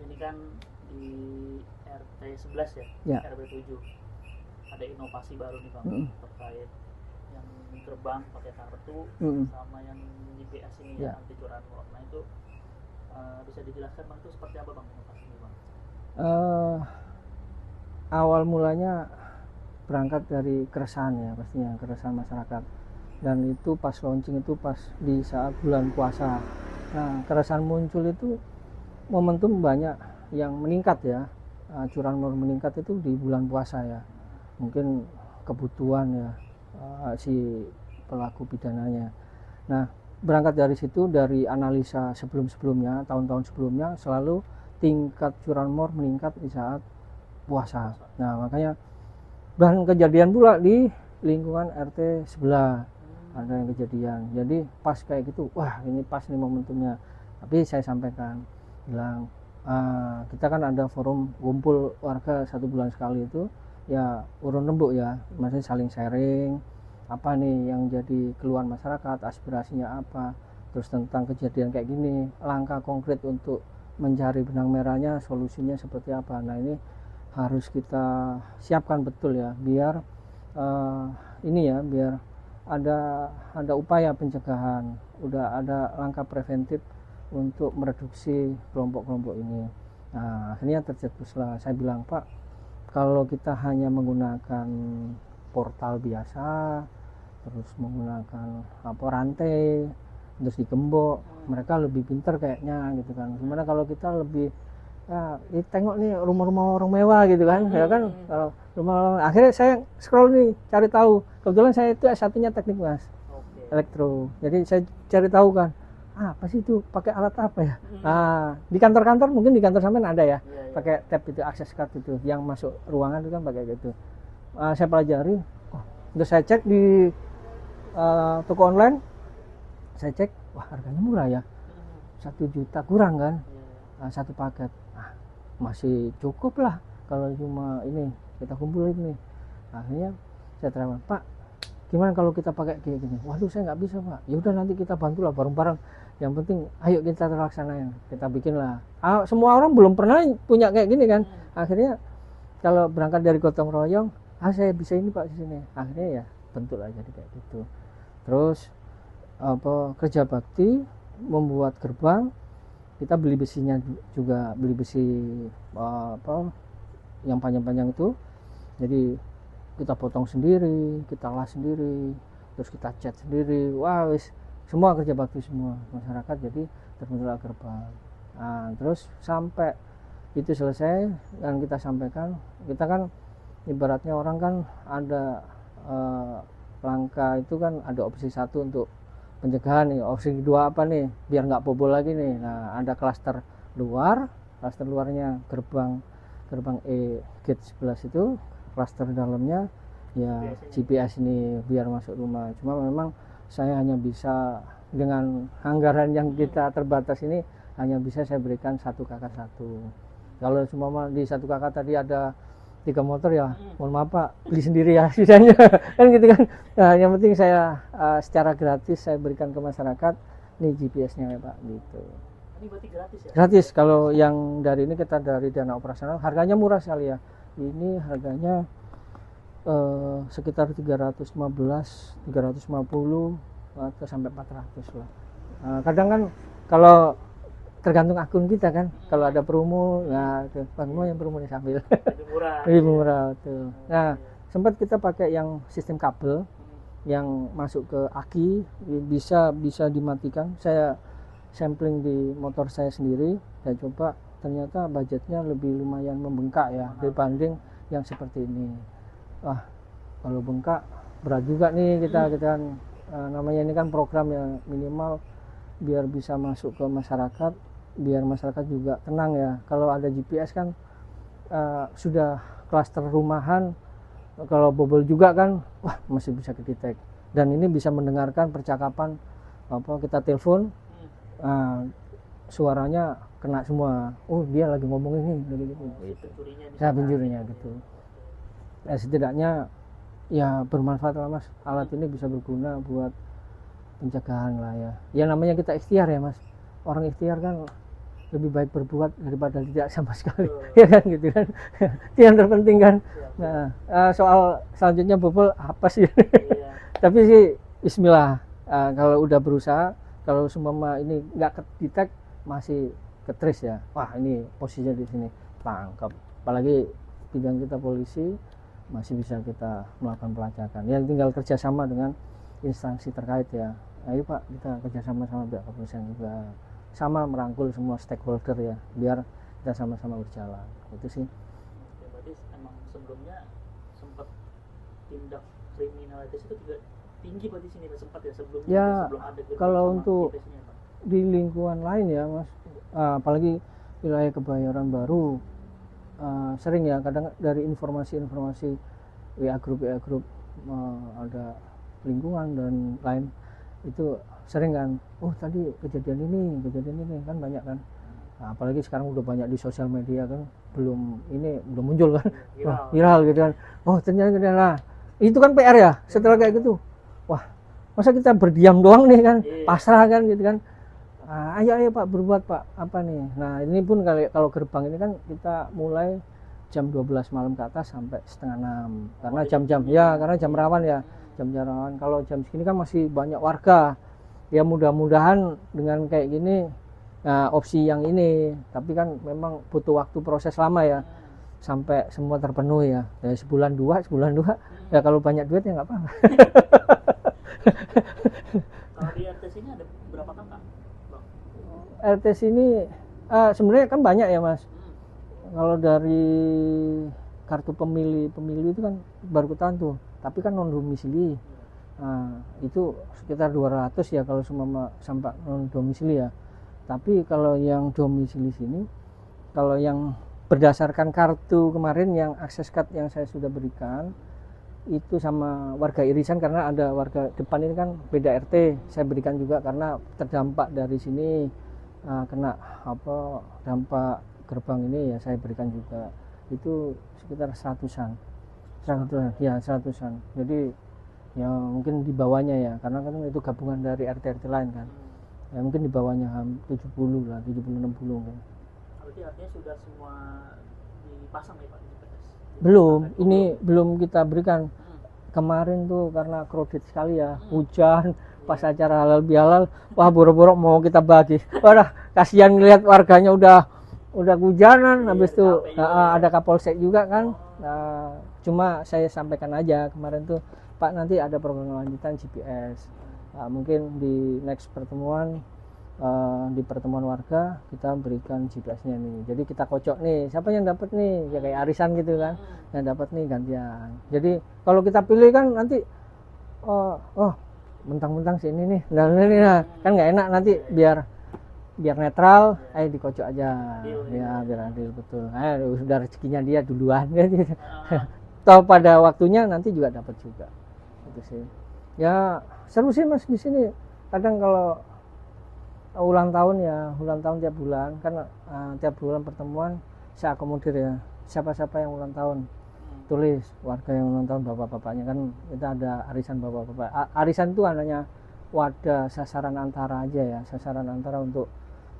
ini kan di RT 11 ya, Ya. RW 7 ada inovasi baru nih Bang terkait yang gerbang pakai kartu sama yang GPS ini ya, anti curanmor. Nah itu bisa dijelaskan Bang itu seperti apa Bang inovasi ini Bang? Awal mulanya berangkat dari keresahan ya, pastinya keresahan masyarakat, dan itu pas launching itu pas di saat bulan puasa. Nah, keresahan muncul itu momentum banyak yang meningkat ya, curanmor meningkat itu di bulan puasa ya, mungkin kebutuhan ya si pelaku pidananya. Nah, berangkat dari situ, dari analisa sebelum-sebelumnya, tahun-tahun sebelumnya selalu tingkat curanmor meningkat di saat puasa. Nah, makanya dan kejadian pula di lingkungan RT sebelah ada yang kejadian. Jadi pas kayak gitu, wah ini pas nih momentumnya. Tapi saya sampaikan, bilang kita kan ada forum kumpul warga 1 bulan sekali itu, ya urun rembuk ya, maksudnya saling sharing apa nih yang jadi keluhan masyarakat, aspirasinya apa, terus tentang kejadian kayak gini, langkah konkret untuk mencari benang merahnya, solusinya seperti apa. Nah ini harus kita siapkan betul ya, biar ini ya, biar ada upaya pencegahan, udah ada langkah preventif untuk mereduksi kelompok-kelompok ini. Nah akhirnya tercetuslah, saya bilang Pak, kalau kita hanya menggunakan portal biasa, terus menggunakan rantai, terus digembok, mereka lebih pintar kayaknya gitu kan. Gimana kalau kita lebih ya tengok nih rumah-rumah orang mewah gitu kan, ya kan, kalau rumah akhirnya saya scroll nih cari tahu, kebetulan saya itu S1-nya teknik Mas, elektro, jadi saya cari tahu kan apa sih itu, pakai alat apa ya. Nah di kantor-kantor, mungkin di kantor sampean ada ya, pakai tab itu, akses card itu yang masuk ruangan itu kan pakai gitu. Saya pelajari, terus saya cek di toko online, saya cek, wah harganya murah ya, 1 juta kurang kan, satu paket. Masih cukup lah kalau cuma ini kita kumpul ini. Akhirnya saya terima, Pak gimana kalau kita pakai kayak gini. Waduh saya nggak bisa Pak, ya udah nanti kita bantulah bareng-bareng, yang penting ayo kita terlaksanain, kita bikin lah. Semua orang belum pernah punya kayak gini kan. Akhirnya kalau berangkat dari gotong royong, saya bisa ini Pak di sini, akhirnya ya bentuk lah jadi kayak gitu. Terus kerja bakti membuat gerbang, kita beli besinya juga, beli besi yang panjang-panjang itu, jadi kita potong sendiri, kita las sendiri, terus kita cat sendiri. Wah wis semua kerja bakti semua masyarakat, jadi terbentuklah gerbang. Nah, terus sampai itu selesai dan kita sampaikan, kita kan ibaratnya orang kan ada langkah itu kan, ada opsi 1 untuk pencegahan nih, opsi 2 apa nih biar nggak bobol lagi nih. Nah ada klaster luarnya gerbang gate 11 itu, klaster dalamnya ya GPS ini biar masuk rumah. Cuma memang saya hanya bisa dengan anggaran yang kita terbatas ini, hanya bisa saya berikan 1 kakak 1. Kalau semua di 1 kakak tadi ada 3 motor ya mohon maaf Pak, beli sendiri ya sisanya kan gitu kan. Nah, yang penting saya secara gratis saya berikan ke masyarakat nih GPS-nya ya Pak gitu. Ini berarti gratis ya? Gratis. Kalau yang dari ini kita dari dana operasional, harganya murah sekali ya. Ini harganya sekitar 315, 350 atau sampai 400 lah. Kadang kan kalau tergantung akun kita kan, kalau ada promo, nah yang promo nih sambil lebih murah tuh. Nah sempat kita pakai yang sistem kabel yang masuk ke aki, bisa dimatikan. Saya sampling di motor saya sendiri, saya coba, ternyata budgetnya lebih lumayan membengkak ya dibanding yang seperti ini. Wah kalau bengkak berat juga nih kita kan, namanya ini kan program yang minimal biar bisa masuk ke masyarakat, biar masyarakat juga tenang ya. Kalau ada GPS kan sudah klaster rumahan, kalau bobol juga kan wah masih bisa kedetek, dan ini bisa mendengarkan percakapan kita telepon, suaranya kena semua, oh dia lagi ngomong ini gitu, saya pencurinya gitu. Setidaknya ya bermanfaat lah Mas, alat ini bisa berguna buat pencegahan lah ya. Ya namanya kita ikhtiar ya Mas, orang ikhtiar kan lebih baik berbuat daripada tidak sama sekali. Ya kan gitu kan. Itu yang terpenting kan. Nah, soal selanjutnya bobol apa sih? Iya. Tapi sih bismillah, kalau udah berusaha, kalau semua ini nggak kedetek masih ketris ya, wah ini posisinya di sini tangkap. Apalagi bidang kita polisi masih bisa kita melakukan pelacakan. Ya tinggal kerjasama dengan instansi terkait ya. Ayo Pak, kita kerjasama sama pihak kepolisian juga, sama merangkul semua stakeholder ya, biar kita sama-sama berjalan. Itu sih. Oke, berarti emang sebelumnya sempat tindak kriminalitas itu juga tinggi berarti sini sempat ya sebelumnya Ya, sebelum ada gerbang kalau sama untuk GPS-nya, Pak. di lingkungan lain ya Mas, apalagi wilayah Kebayoran Baru, sering ya kadang dari informasi-informasi WA grup ada lingkungan dan lain itu sering kan, oh tadi kejadian ini kan banyak kan. Nah, apalagi sekarang udah banyak di sosial media kan, belum muncul kan, viral gitu kan. Oh ternyata lah itu kan PR ya. Setelah kayak gitu, wah masa kita berdiam doang nih kan, pasrah kan gitu kan. Ayo Pak berbuat Pak, apa nih. Nah ini pun kalau gerbang ini kan kita mulai jam 12 malam ke atas sampai setengah 6 karena jam-jam ya, karena jam rawan ya, jam-jam rawan. Kalau jam segini kan masih banyak warga ya, mudah-mudahan dengan kayak gini opsi yang ini, tapi kan memang butuh waktu proses lama ya sampai semua terpenuhi ya, sebulan dua ya, kalau banyak duit ya nggak apa-apa. Kalau di RT sini ada berapa kakak, Bang? RT sini sebenarnya kan banyak ya Mas. Kalau dari kartu pemilih itu kan baru ketahuan tuh, tapi kan non domisili. Itu sekitar 200 ya kalau semua sampai non domisili ya. Tapi kalau yang domisili sini, kalau yang berdasarkan kartu kemarin yang akses card yang saya sudah berikan itu sama warga irisan, karena ada warga depan ini kan beda RT, saya berikan juga karena terdampak dari sini, kena dampak gerbang ini ya, saya berikan juga. Itu sekitar 100-an ya, 100-an. Jadi ya mungkin di bawahnya ya, karena kan itu gabungan dari RT lain kan. Ya mungkin di bawahnya 70 lah, 70-60 kan. Berarti artinya sudah semua dipasang ya Pak di GPS? Belum, ini belum kita berikan. Kemarin tuh karena kredit sekali ya, hujan, pas acara halal bihalal, wah boro-boro mau kita bagi. Wah kasihan ngeliat warganya udah kehujanan, habis itu ada Kapolsek juga kan. Cuma saya sampaikan aja kemarin tuh, Pak nanti ada program lanjutan GPS. Mungkin di next pertemuan, di pertemuan warga kita berikan GPS-nya nih. Jadi kita kocok nih, siapa yang dapat nih, ya kayak arisan gitu kan, yang dapat nih gantian. Jadi kalau kita pilih kan nanti, mentang-mentang si ini nih, nah kan nggak enak nanti, biar netral, dikocok aja, ya biar adil betul. Sudah rezekinya dia duluan kan gitu. Toh pada waktunya nanti juga dapat juga. Itu sih. Ya seru sih Mas di sini. Kadang kalau ulang tahun tiap bulan kan, tiap bulan pertemuan saya akomodir ya. Siapa-siapa yang ulang tahun, tulis warga yang ulang tahun bapak-bapaknya kan, kita ada arisan bapak-bapak. Arisan itu hanya wadah sasaran antara aja ya, sasaran antara untuk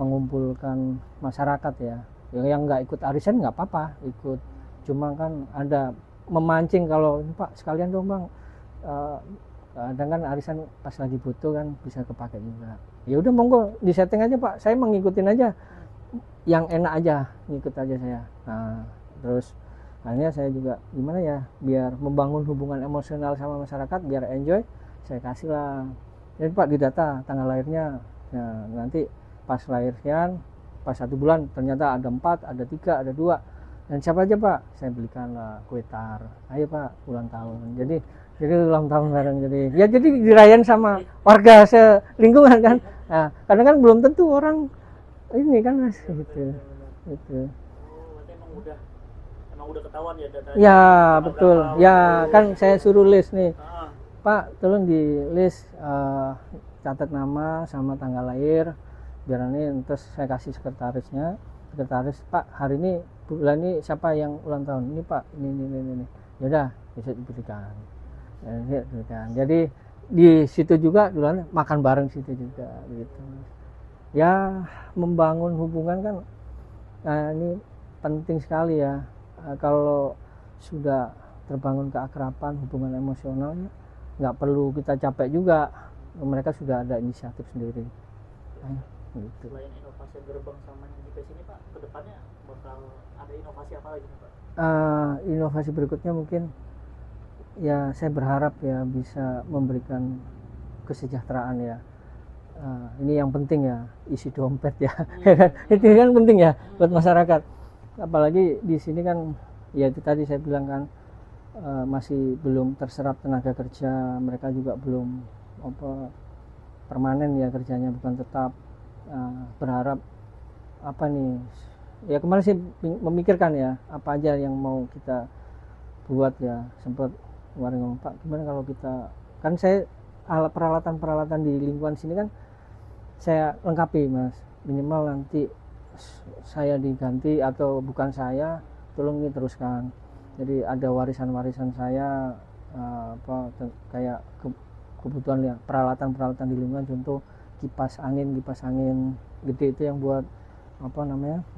mengumpulkan masyarakat ya. Yang nggak ikut arisan nggak apa-apa ikut, cuma kan ada memancing kalau Pak sekalian dong Bang, kadang kan arisan pas lagi butuh kan bisa kepake juga. Ya udah monggo di setting aja Pak, saya mengikutin aja yang enak aja, ngikut aja saya. Nah terus akhirnya saya juga gimana ya, biar membangun hubungan emosional sama masyarakat, biar enjoy, saya kasih lah. Jadi Pak di data tanggal lahirnya, nah nanti pas lahirnya pas 1 bulan ternyata ada 4, ada 3, ada 2, dan siapa aja Pak, saya belikan lah kue tar, ayo Pak ulang tahun. Jadi ulang tahun bareng, jadi dirayain sama warga selingkungan kan. Nah karena kan belum tentu orang ini kan Mas gitu. Berarti emang udah ketahuan ya datanya? Ya betul ya, kan saya suruh list nih, Pak tolong di list, catat nama sama tanggal lahir, biar ini terus saya kasih sekretaris, Pak hari ini bulan ini siapa yang ulang tahun, ini Pak ini. Yaudah bisa diberikan. Jadi di situ juga duluan makan bareng situ juga gitu. Ya, membangun hubungan kan, nah ini penting sekali ya. Kalau sudah terbangun keakraban, hubungan emosionalnya, nggak perlu kita capek juga, mereka sudah ada inisiatif sendiri. Gitu. Selain inovasi gerbang sama yang GPS ini Pak, kedepannya bakal ada inovasi apa lagi nih Pak? Inovasi berikutnya mungkin ya saya berharap ya bisa memberikan kesejahteraan ya. Ini yang penting ya, isi dompet ya. Itu kan penting ya buat masyarakat. Apalagi di sini kan ya itu tadi saya bilang kan, masih belum terserap tenaga kerja, mereka juga belum permanen ya kerjanya, bukan tetap. Berharap apa nih ya, kemarin sih memikirkan ya apa aja yang mau kita buat ya, sempat kemarin ngomong, Pak gimana kalau kita, kan saya peralatan di lingkungan sini kan saya lengkapi Mas, minimal nanti saya diganti atau bukan saya, tolong ini teruskan. Jadi ada warisan saya, kayak kebutuhan ya, peralatan di lingkungan, contoh kipas angin gede itu yang buat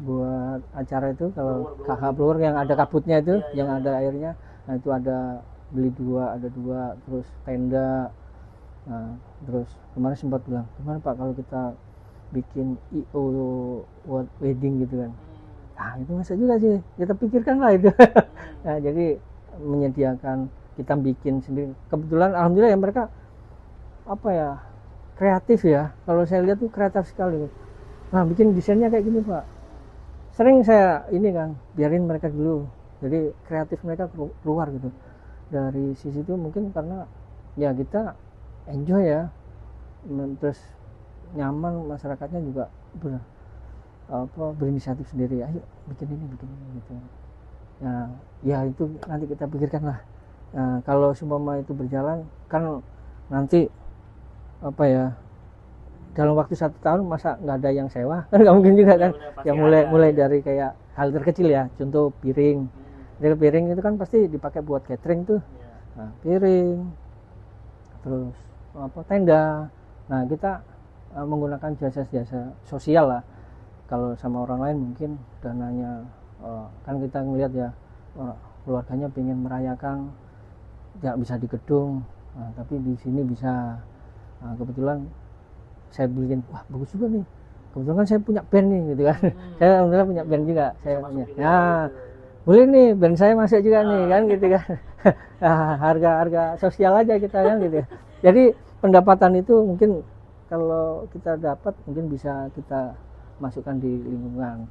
buat acara itu, kalau KH blower yang ada kabutnya itu, yang ada airnya. Nah itu beli ada dua, terus tenda. Nah terus kemarin sempat bilang, gimana Pak kalau kita bikin IO wedding gitu kan. Itu masa juga sih, kita pikirkan lah itu. Nah jadi menyediakan, kita bikin sendiri. Kebetulan alhamdulillah ya mereka kreatif ya, kalau saya lihat tuh kreatif sekali. Nah bikin desainnya kayak gini Pak, sering saya ini kan biarin mereka dulu, jadi kreatif mereka keluar gitu. Dari sisi itu mungkin karena ya kita enjoy ya, terus nyaman, masyarakatnya juga berinisiatif sendiri, ayo bikin ini gitu. Ya itu nanti kita pikirkan lah. Nah, kalau semua itu berjalan kan nanti dalam waktu 1 tahun masa nggak ada yang sewa kan, nggak mungkin juga kan ya. Mulai dari kayak hal terkecil ya, contoh piring. Jadi piring itu kan pasti dipakai buat catering tuh. Nah, piring, terus tenda. Nah kita menggunakan jasa sosial lah. Kalau sama orang lain mungkin dananya kan kita ngelihat ya, keluarganya pengen merayakan nggak bisa di gedung, tapi di sini bisa. Kebetulan saya bikin, wah bagus juga nih, kebetulan kan saya punya band nih gitu kan. Saya alhamdulillah punya band juga, saya punya boleh nih band saya masuk juga nih kan gitu kan. Harga sosial aja kita kan gitu. Jadi pendapatan itu mungkin kalau kita dapat mungkin bisa kita masukkan di lingkungan.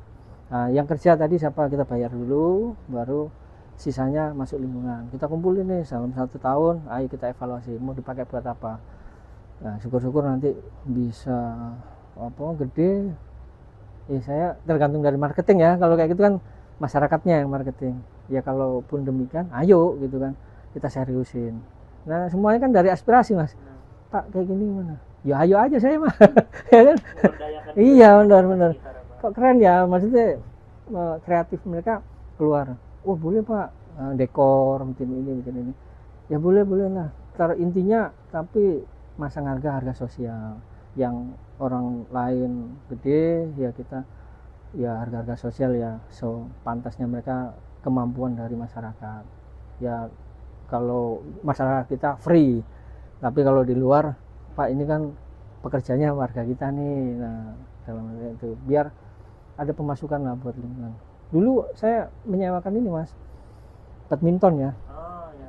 Yang kerja tadi siapa kita bayar dulu, baru sisanya masuk lingkungan. Kita kumpulin nih selama 1 tahun, ayo kita evaluasi mau dipakai buat apa. Nah, syukur-syukur nanti bisa gede. Saya tergantung dari marketing ya. Kalau kayak gitu kan masyarakatnya yang marketing. Ya kalaupun demikian, ayo gitu kan, kita seriusin. Nah semuanya kan dari aspirasi Mas. Pak kayak gini gimana? Ya ayo aja saya mah. Ya kan? Iya benar. Kok keren ya, maksudnya kreatif mereka keluar. Oh boleh Pak, dekor bikin ini. Ya boleh lah. Intinya tapi masang harga sosial, yang orang lain gede ya kita ya harga sosial ya, so pantasnya mereka, kemampuan dari masyarakat ya. Kalau masyarakat kita free, tapi kalau di luar Pak ini kan pekerjanya warga kita nih. Nah dalam itu biar ada pemasukan lah buat lingkungan. Dulu saya menyewakan ini Mas, badminton ya.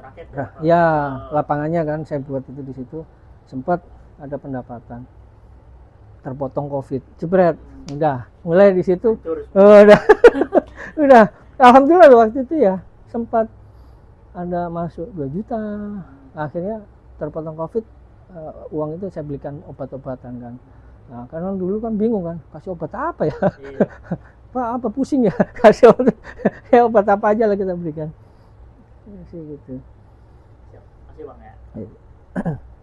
Raket ya lapangannya kan saya buat itu di situ. Sempat ada pendapatan, terpotong COVID, jebret, udah mulai di situ udah alhamdulillah waktu itu ya sempat ada masuk 2 juta. Akhirnya terpotong COVID, uang itu saya belikan obat-obatan kan. Nah karena dulu kan bingung kan, kasih obat apa ya. Pak apa pusing ya, kasih obat ya, obat apa aja lah kita berikan sih gitu. Siap. Makasih Bang ya.